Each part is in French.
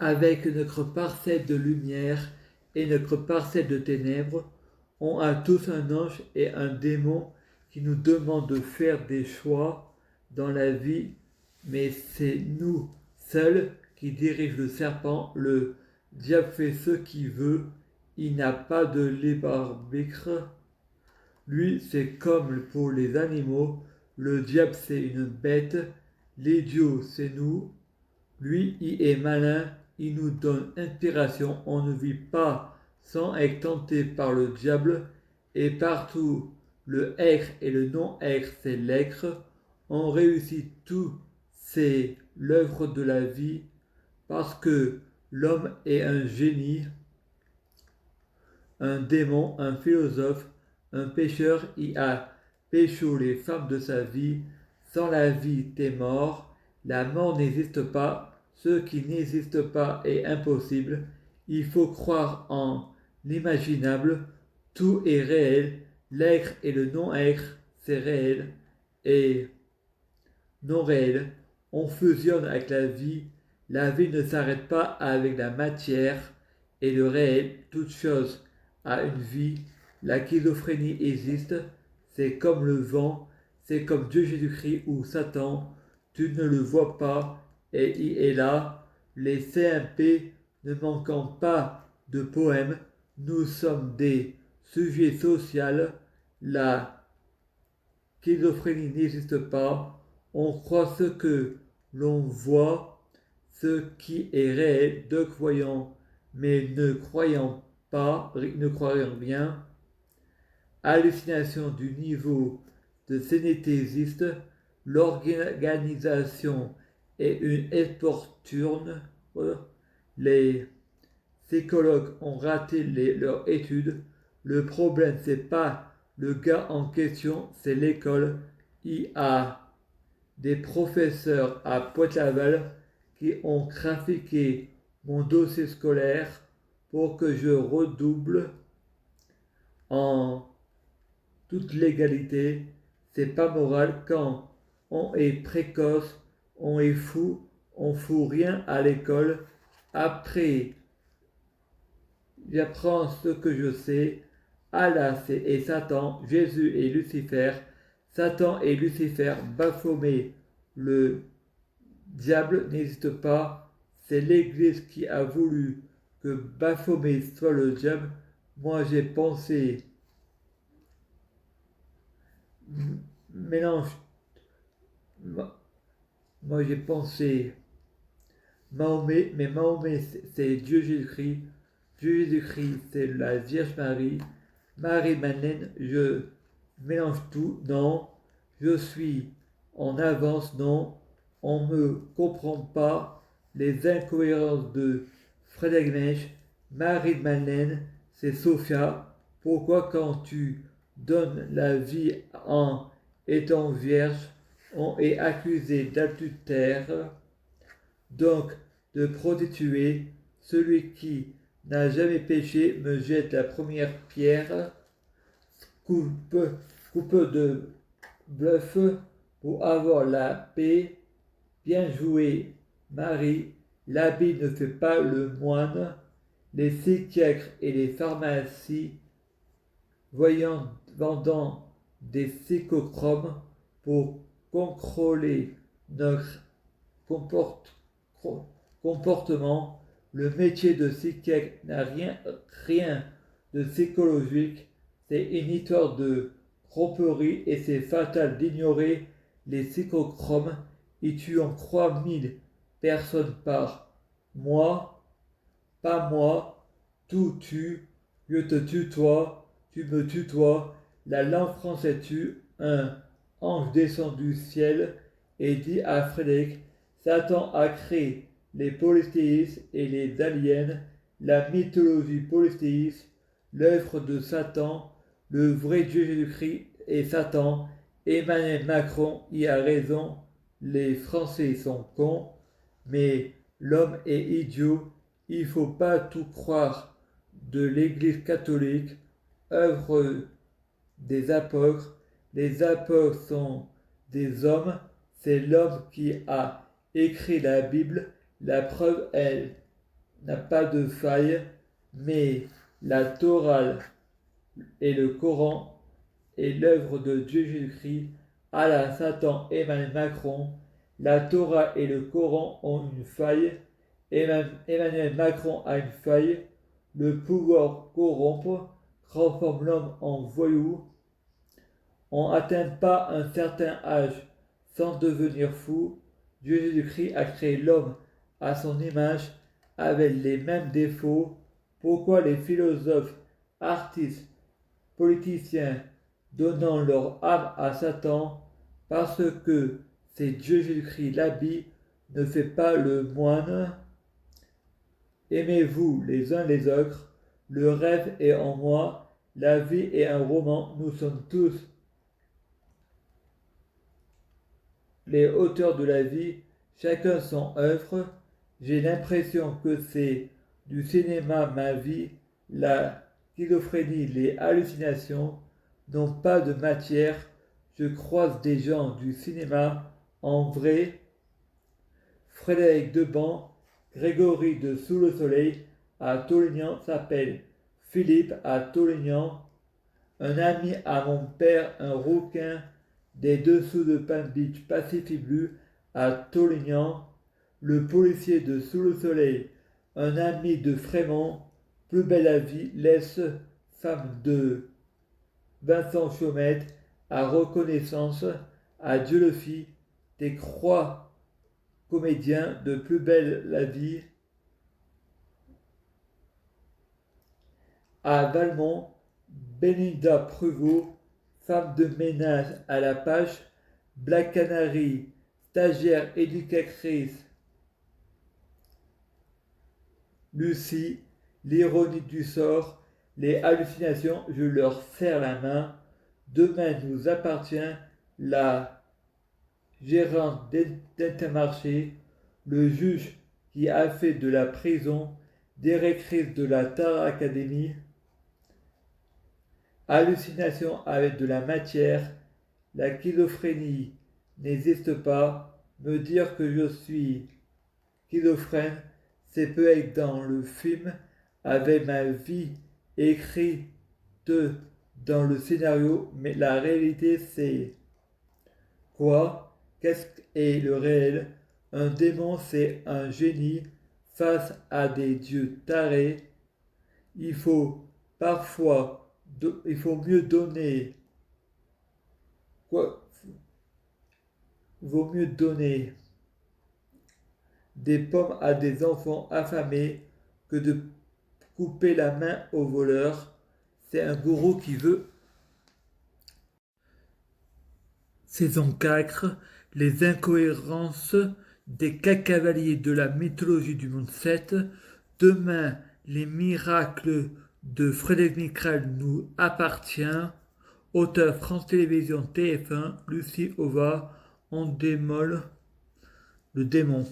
avec notre parcelle de lumière et notre parcelle de ténèbres, on a tous un ange et un démon qui nous demandent de faire des choix dans la vie, mais c'est nous seuls qui dirigent le serpent. Le diable fait ce qu'il veut, il n'a pas de libre arbitre. Lui, c'est comme pour les animaux, le diable c'est une bête, l'idiot c'est nous. Lui, il est malin, il nous donne inspiration, on ne vit pas sans être tenté par le diable, et partout, le être et le non-être, c'est l'être. On réussit tout, c'est l'œuvre de la vie, parce que l'homme est un génie, un démon, un philosophe, un pécheur, il a pécho les femmes de sa vie. Sans la vie, t'es mort. La mort n'existe pas. Ce qui n'existe pas est impossible. Il faut croire en l'imaginable. Tout est réel. L'être et le non-être, c'est réel et non réel. On fusionne avec la vie. La vie ne s'arrête pas avec la matière et le réel. Toute chose a une vie. La schizophrénie existe. C'est comme le vent. C'est comme Dieu Jésus-Christ ou Satan. Tu ne le vois pas et il est là. Les CMP ne manquant pas de poèmes. Nous sommes des sujets sociaux. La schizophrénie n'existe pas. On croit ce que l'on voit, ce qui est réel, de croyants, mais ne croyant pas, ne croyant rien. Hallucination du niveau de sénéthésiste, l'organisation est une importune. Les psychologues ont raté leurs études. Le problème, c'est pas le gars en question, c'est l'école. Il y a des professeurs à Pointe-Laval qui ont trafiqué mon dossier scolaire pour que je redouble en toute légalité. C'est pas moral quand on est précoce, on est fou, on fout rien à l'école. Après, j'apprends ce que je sais. Allah et Satan, Jésus et Lucifer. Satan et Lucifer, Baphomet, le diable n'existe pas. C'est l'Église qui a voulu que Baphomet soit le diable. Moi j'ai pensé, mélange, moi j'ai pensé Mahomet, mais Mahomet c'est Dieu Jésus-Christ. Dieu Jésus-Christ c'est la Vierge Marie. Marie-Madeleine, je mélange tout, non. Je suis en avance, non. On ne me comprend pas. Les incohérences de Frédéric Neige. Marie-Madeleine, c'est Sophia. Pourquoi quand tu donnes la vie en étant vierge, on est accusé d'adultère, donc de prostituée? Celui qui n'a jamais péché me jette la première pierre. Coupe de bluff pour avoir la paix. Bien joué, Marie. L'habit ne fait pas le moine. Les psychiatres et les pharmacies vendant des psychochromes pour contrôler notre comportement. Le métier de psychiatre n'a rien de psychologique. C'est une histoire de tromperie et c'est fatal d'ignorer les psychochromes. Et tu en crois 1000 personnes par mois, pas moi, tout tue, je te tutoie, tu me tutoies, la langue française tue, un ange descend du ciel et dit à Frédéric, Satan a créé les polythéistes et les aliens, la mythologie polythéiste, l'œuvre de Satan, le vrai Dieu Jésus-Christ et Satan. Emmanuel Macron y a raison, les Français sont cons, mais l'homme est idiot, il ne faut pas tout croire de l'Église catholique, œuvre des apôtres. Les apôtres sont des hommes, c'est l'homme qui a écrit la Bible. La preuve est n'a pas de faille, mais la Torah et le Coran est l'œuvre de Dieu Jésus-Christ. Allah, Satan, Emmanuel Macron. La Torah et le Coran ont une faille. Emmanuel Macron a une faille. Le pouvoir corrompt, transforme l'homme en voyou. On n'atteint pas un certain âge sans devenir fou. Dieu Jésus-Christ a créé l'homme à son image avec les mêmes défauts. Pourquoi les philosophes, artistes, politiciens donnant leur âme à Satan? Parce que c'est Dieu Jésus-Christ l'habit, ne fait pas le moine. Aimez-vous les uns les autres. Le rêve est en moi. La vie est un roman. Nous sommes tous les auteurs de la vie, chacun son œuvre. J'ai l'impression que c'est du cinéma ma vie. La schizophrénie, les hallucinations n'ont pas de matière. Je croise des gens du cinéma en vrai. Frédéric Deban, Grégory de Sous le Soleil à Tollignan s'appelle Philippe à Tollignan. Un ami à mon père, un rouquin des dessous de Palm Beach Pacific Blue à Tollignan. Le policier de Sous le Soleil, un ami de Frémont. Plus belle la vie, laisse femme de Vincent Chaumette à Reconnaissance, à Dieu le fit, des croix comédiens de Plus belle la vie, à Valmont, Belinda Pruvot, femme de ménage à la page, Black Canary, stagiaire éducatrice, Lucie, l'ironie du sort, les hallucinations, je leur serre la main. Demain nous appartient la gérante d'Intermarché, le juge qui a fait de la prison, directrice de la Tar Academy. Hallucination avec de la matière, la schizophrénie n'existe pas. Me dire que je suis schizophrène, c'est peut être dans le film avec ma vie écrite dans le scénario, mais la réalité c'est quoi? Qu'est-ce qu'est le réel? Un démon c'est un génie face à des dieux tarés. Il faut parfois, il faut mieux donner quoi? Vaut mieux donner des pommes à des enfants affamés que de couper la main aux voleurs. C'est un gourou qui veut. Saison 4, les incohérences des quatre cavaliers de la mythologie du monde 7. Demain, les miracles de Frédéric Micral nous appartient. Auteur France Télévisions TF1, Lucie Ova, on démole le démon.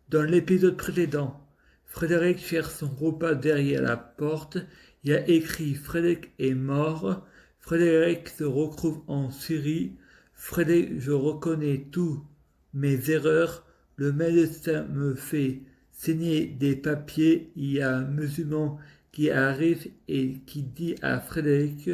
Dans l'épisode précédent, Frédéric cherche son repas derrière la porte. Il y a écrit Frédéric est mort. Frédéric se retrouve en Syrie. Frédéric, je reconnais tous mes erreurs. Le médecin me fait signer des papiers. Il y a un musulman qui arrive et qui dit à Frédéric,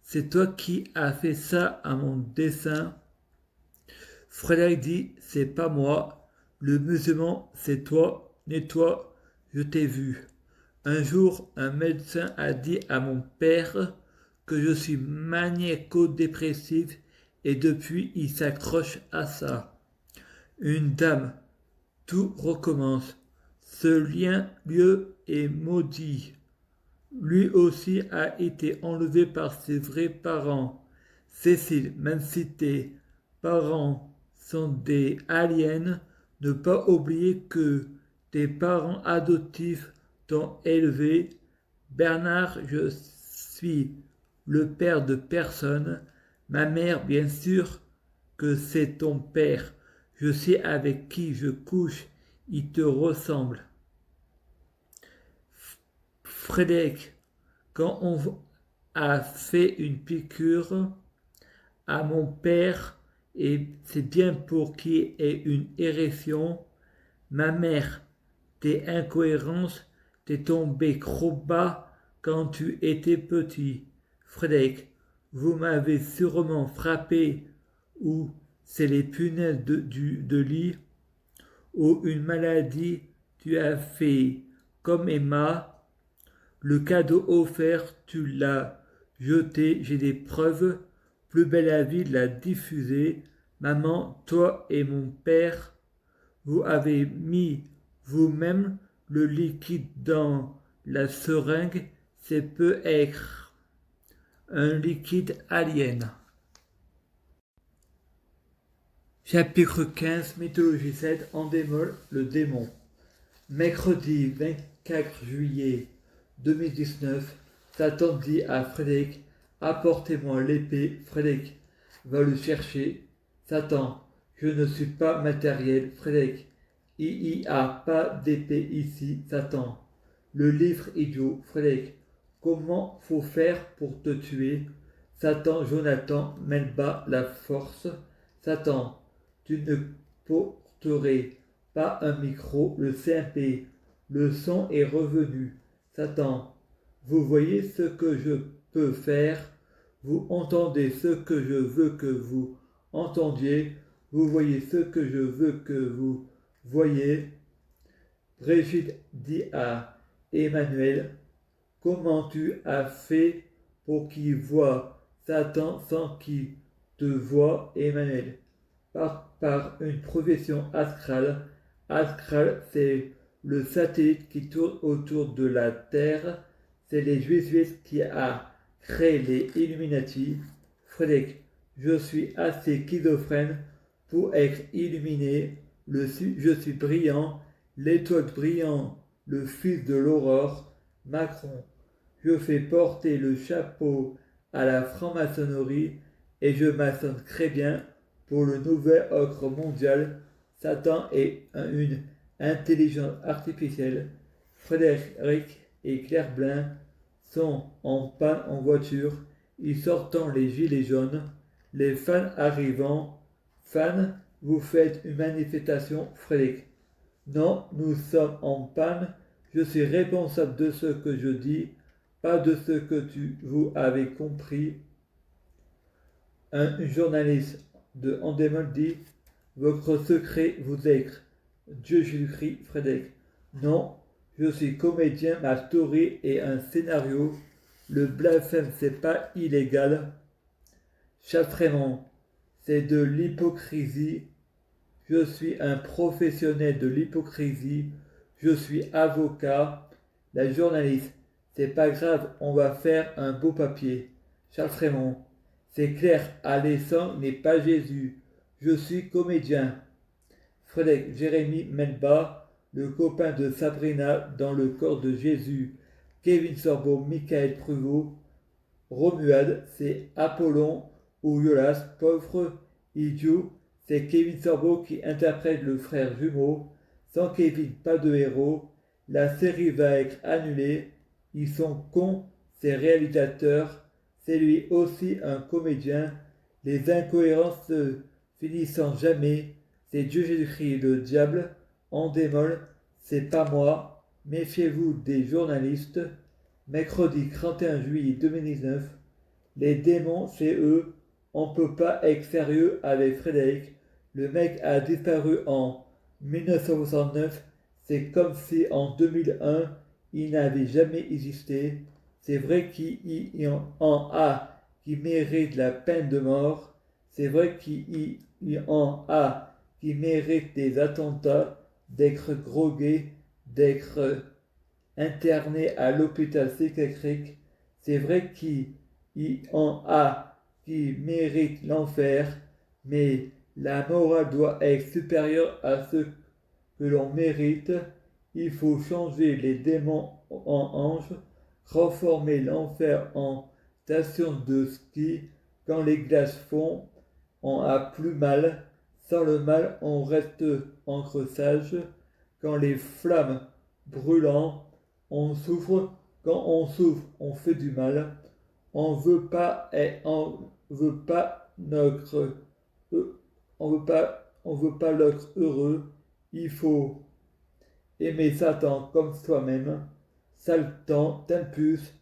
c'est toi qui as fait ça à mon dessin. Frédéric dit, c'est pas moi. Le musulman, c'est toi. Nettoie, je t'ai vu. Un jour, un médecin a dit à mon père que je suis maniaco-dépressif et depuis, il s'accroche à ça. Une dame, tout recommence. Ce lieu est maudit. Lui aussi a été enlevé par ses vrais parents. Cécile, même si tes parents sont des aliens, ne pas oublier que tes parents adoptifs t'ont élevé. Bernard, je suis le père de personne. Ma mère, bien sûr que c'est ton père. Je sais avec qui je couche. Il te ressemble. Frédéric, quand on a fait une piqûre à mon père, et c'est bien pour qu'il ait une érection, ma mère tes incohérences, t'es tombé trop bas quand tu étais petit. Frédéric, vous m'avez sûrement frappé, ou c'est les punaises de lit, ou une maladie, tu as fait comme Emma, le cadeau offert, tu l'as jeté, j'ai des preuves, plus belle la vie de la diffuser, maman, toi et mon père, vous avez mis vous-même le liquide dans la seringue, c'est peut être un liquide alien. Chapitre 15, Mythologie 7, Endémol, le démon. Mercredi 24 juillet 2019, Satan dit à Frédéric, apportez-moi l'épée. Frédéric va le chercher. Satan, je ne suis pas matériel. Frédéric, il n'y a pas d'épée ici. Satan, le livre idiot. Frédéric, comment faut faire pour te tuer? Satan, Jonathan, Melba, la force. Satan, tu ne porterais pas un micro, le CMP, le son est revenu. Satan, vous voyez ce que je peux faire, vous entendez ce que je veux que vous entendiez, vous voyez ce que je veux que vous voyez. Brigitte dit à Emmanuel, comment tu as fait pour qu'il voie Satan sans qu'il te voie, Emmanuel? Par une profession astrale. Astral, c'est le satellite qui tourne autour de la Terre. C'est les Jésuites qui a créé les Illuminati. Frédéric, je suis assez schizophrène pour être illuminé. Je suis brillant, l'étoile brillante, le fils de l'aurore. Macron, je fais porter le chapeau à la franc-maçonnerie et je maçonne très bien pour le nouvel ordre mondial. Satan est une intelligence artificielle. Frédéric et Claire Blin sont en panne en voiture. Ils sortent les gilets jaunes. Les fans arrivant. Fans, vous faites une manifestation. Frédéric. Non, nous sommes en panne. Je suis responsable de ce que je dis, pas de ce que vous avez compris. Un journaliste de Endemol dit, votre secret vous est Dieu Jésus-Christ. Frédéric. Non, je suis comédien, ma story est un scénario. Le blasphème, c'est pas illégal. Chafrément, c'est de l'hypocrisie. Je suis un professionnel de l'hypocrisie. Je suis avocat. La journaliste, c'est pas grave, on va faire un beau papier. Chafrément, c'est clair, Alessandre n'est pas Jésus. Je suis comédien. Frédéric Jérémy Melba, le copain de Sabrina dans le corps de Jésus. Kevin Sorbo, Michael Pruvot. Romuald, c'est Apollon ou Yolas, pauvre idiot. C'est Kevin Sorbo qui interprète le frère jumeau. Sans Kevin, pas de héros. La série va être annulée. Ils sont cons, ces réalisateurs. C'est lui aussi un comédien. Les incohérences se finissant jamais. C'est Dieu Jésus-Christ le diable. En démol, c'est pas moi. Méfiez-vous des journalistes. Mercredi 31 juillet 2019. Les démons, c'est eux. On peut pas être sérieux avec Frédéric. Le mec a disparu en 1969. C'est comme si en 2001, il n'avait jamais existé. C'est vrai qu'il y en a qui méritent la peine de mort. C'est vrai qu'il y en a qui méritent des attentats, d'être drogués, d'être internés à l'hôpital psychiatrique. C'est vrai qu'il y en a qui méritent l'enfer, mais la morale doit être supérieure à ce que l'on mérite. Il faut changer les démons en anges, reformer l'enfer en station de ski. Quand les glaces fondent, on a plus mal. Sans le mal, on reste entre sages. Quand les flammes brûlant, on souffre. Quand on souffre, on fait du mal. On veut pas et on veut pas notre on veut pas l'autre heureux. Il faut aimer Satan comme soi-même, Satan t'impulse,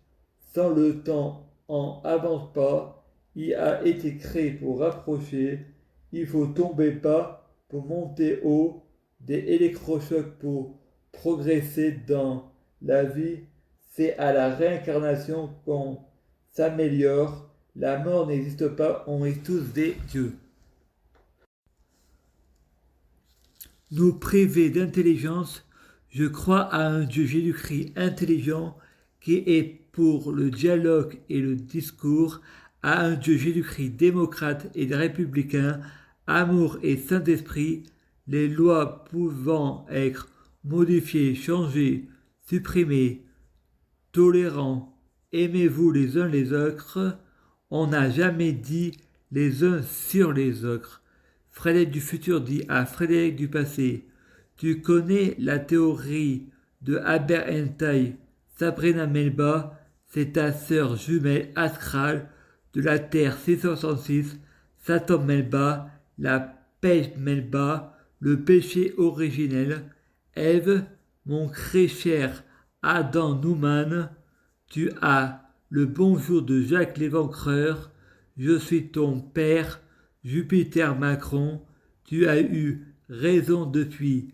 sans le temps en avance pas, il a été créé pour rapprocher, il faut tomber bas pour monter haut, des électrochocs pour progresser dans la vie, c'est à la réincarnation qu'on s'améliore, la mort n'existe pas, on est tous des dieux. Nous priver d'intelligence, je crois à un Dieu Jésus-Christ intelligent qui est pour le dialogue et le discours, à un Dieu Jésus-Christ démocrate et républicain, amour et Saint-Esprit, les lois pouvant être modifiées, changées, supprimées, tolérants, aimez-vous les uns les autres, on n'a jamais dit les uns sur les autres. Frédéric du futur dit à Frédéric du passé, tu connais la théorie de Albert Einstein, Sabrina Melba, c'est ta sœur jumelle astrale de la Terre 666, Satan Melba, la pêche Melba, le péché originel, Ève, mon crécher Adam Newman, tu as le bonjour de Jacques l'Éventreur, je suis ton père, Jupiter Macron, tu as eu raison depuis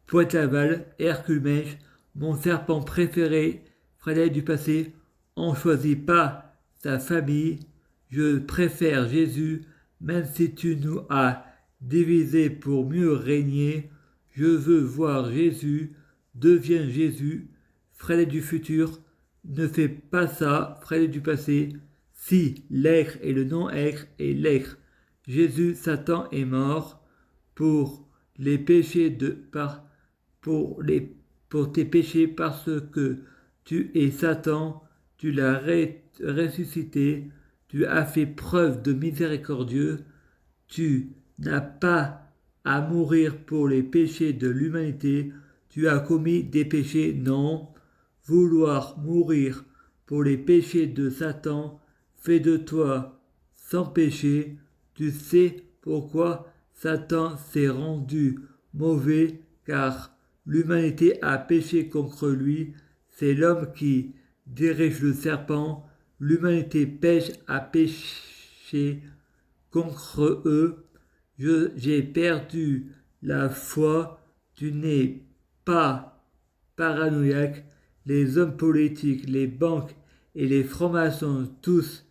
Pointe-Laval, Hercule Mèche, mon serpent préféré, Frédéric du passé, on choisit pas sa famille, je préfère Jésus, même si tu nous as divisés pour mieux régner, je veux voir Jésus, deviens Jésus, Frédéric du futur, ne fais pas ça, Frédéric du passé, si l'être et le non-être est l'être. Jésus, Satan est mort pour les péchés pour tes péchés parce que tu es Satan, tu l'as ressuscité, tu as fait preuve de miséricordieux, tu n'as pas à mourir pour les péchés de l'humanité, tu as commis des péchés, non. Vouloir mourir pour les péchés de Satan fait de toi sans péché, tu sais pourquoi Satan s'est rendu mauvais car l'humanité a péché contre lui, c'est l'homme qui dirige le serpent, l'humanité pêche à pécher contre eux, j'ai perdu la foi, tu n'es pas paranoïaque, les hommes politiques, les banques et les francs-maçons, tous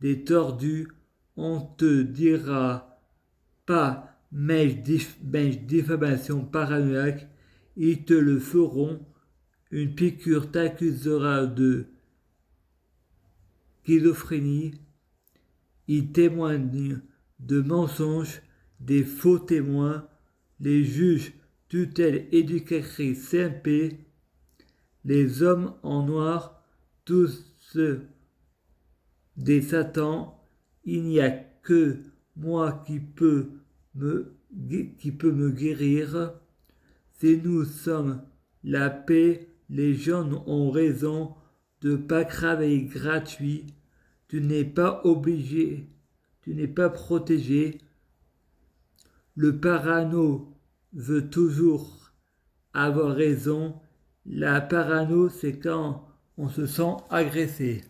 des tordus, on te dira pas diffamation paranoïaque, ils te le feront, une piqûre t'accusera de schizophrénie, ils témoignent de mensonges, des faux témoins, les juges, tutelles, éducatrices, CMP, les hommes en noir, tous ceux des satans, il n'y a que moi qui peut me guérir. Si nous sommes la paix, les gens ont raison de pas travailler gratuit. Tu n'es pas obligé, tu n'es pas protégé. Le parano veut toujours avoir raison. La parano, c'est quand on se sent agressé.